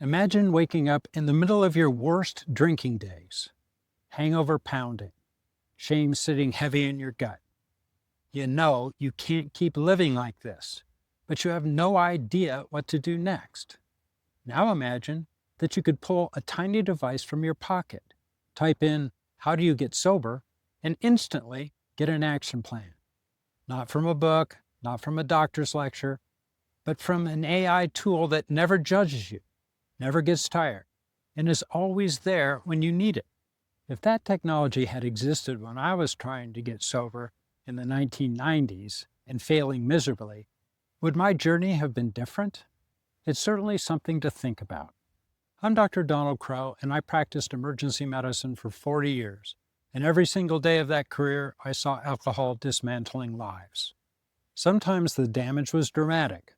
Imagine waking up in the middle of your worst drinking days, hangover pounding, shame sitting heavy in your gut. You know you can't keep living like this, but you have no idea what to do next. Now imagine that you could pull a tiny device from your pocket, type in, "How do you get sober?" and instantly get an action plan. Not from a book, not from a doctor's lecture, but from an AI tool that never judges you, never gets tired, and is always there when you need it. If that technology had existed when I was trying to get sober in the 1990s and failing miserably, would my journey have been different? It's certainly something to think about. I'm Dr. Donald Crow, and I practiced emergency medicine for 40 years. And every single day of that career, I saw alcohol dismantling lives. Sometimes the damage was dramatic: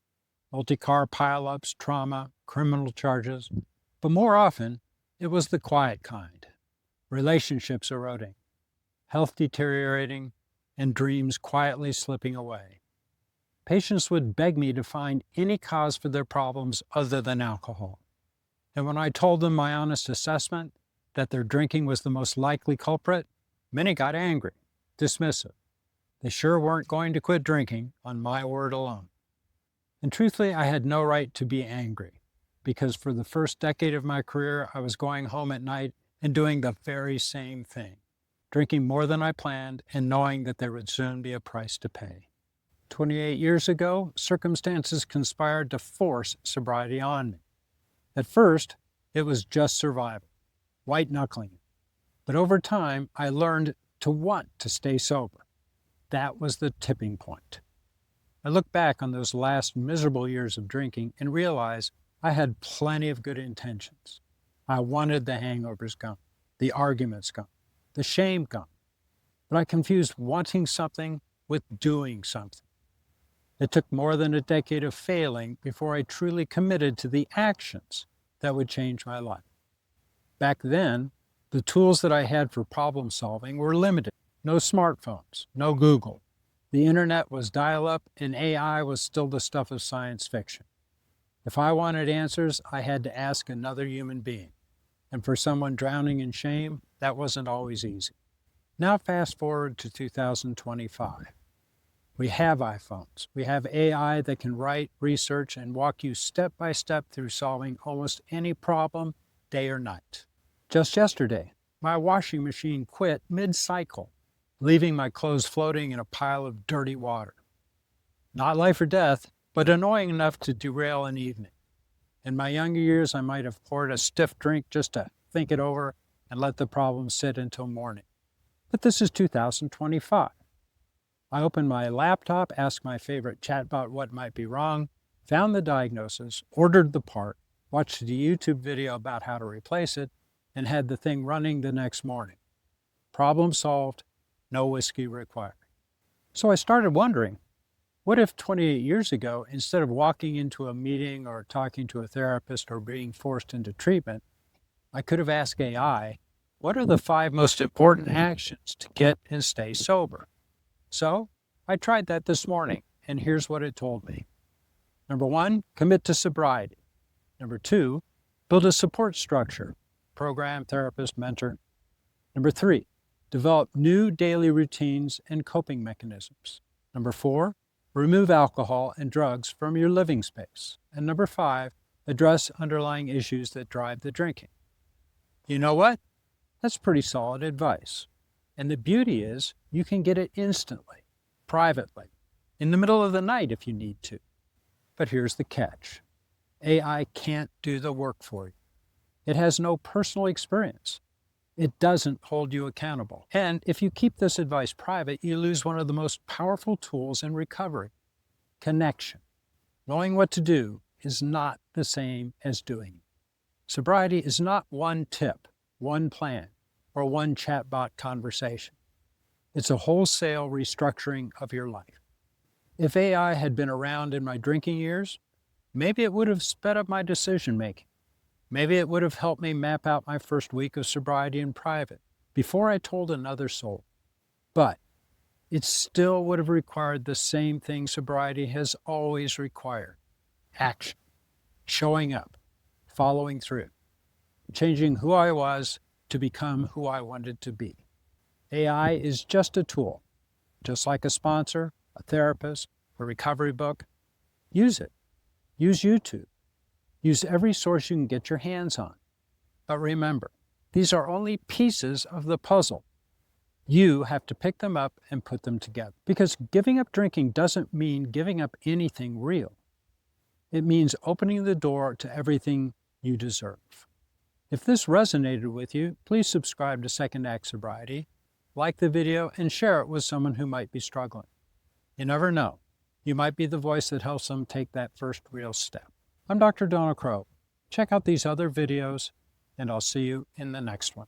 multi-car pileups, trauma, criminal charges. But more often, it was the quiet kind: relationships eroding, health deteriorating, and dreams quietly slipping away. Patients would beg me to find any cause for their problems other than alcohol. And when I told them my honest assessment, that their drinking was the most likely culprit, many got angry, dismissive. They sure weren't going to quit drinking on my word alone. And truthfully, I had no right to be angry, because for the first decade of my career, I was going home at night and doing the very same thing, drinking more than I planned and knowing that there would soon be a price to pay. 28 years ago, circumstances conspired to force sobriety on me. At first, it was just survival, white-knuckling it. But over time, I learned to want to stay sober. That was the tipping point. I look back on those last miserable years of drinking and realize I had plenty of good intentions. I wanted the hangovers gone, the arguments gone, the shame gone. But I confused wanting something with doing something. It took more than a decade of failing before I truly committed to the actions that would change my life. Back then, the tools that I had for problem solving were limited. No smartphones, no Google. The internet was dial-up, and AI was still the stuff of science fiction. If I wanted answers, I had to ask another human being. And for someone drowning in shame, that wasn't always easy. Now fast forward to 2025. We have iPhones. We have AI that can write, research, and walk you step by step through solving almost any problem, day or night. Just yesterday, my washing machine quit mid-cycle, leaving my clothes floating in a pile of dirty water. Not life or death, but annoying enough to derail an evening. In my younger years, I might have poured a stiff drink just to think it over and let the problem sit until morning. But this is 2025. I opened my laptop, asked my favorite chatbot what might be wrong, found the diagnosis, ordered the part, watched a YouTube video about how to replace it, and had the thing running the next morning. Problem solved, no whiskey required. So I started wondering, what if 28 years ago, instead of walking into a meeting or talking to a therapist or being forced into treatment, I could have asked AI, what are the 5 most important actions to get and stay sober? So I tried that this morning, and here's what it told me. Number 1, commit to sobriety. Number 2, build a support structure, program, therapist, mentor. Number 3, develop new daily routines and coping mechanisms. Number 4, remove alcohol and drugs from your living space. And number 5, address underlying issues that drive the drinking. You know what? That's pretty solid advice. And the beauty is, you can get it instantly, privately, in the middle of the night if you need to. But here's the catch. AI can't do the work for you. It has no personal experience. It doesn't hold you accountable. And if you keep this advice private, you lose one of the most powerful tools in recovery: connection. Knowing what to do is not the same as doing it. Sobriety is not one tip, one plan, or one chatbot conversation. It's a wholesale restructuring of your life. If AI had been around in my drinking years, maybe it would have sped up my decision-making. Maybe it would have helped me map out my first week of sobriety in private before I told another soul. But it still would have required the same thing sobriety has always required: action, showing up, following through, changing who I was to become who I wanted to be. AI is just a tool, just like a sponsor, a therapist, a recovery book. Use it. Use YouTube. Use every source you can get your hands on. But remember, these are only pieces of the puzzle. You have to pick them up and put them together. Because giving up drinking doesn't mean giving up anything real. It means opening the door to everything you deserve. If this resonated with you, please subscribe to Second Act Sobriety, like the video, and share it with someone who might be struggling. You never know. You might be the voice that helps them take that first real step. I'm Dr. Donald Crow. Check out these other videos, and I'll see you in the next one.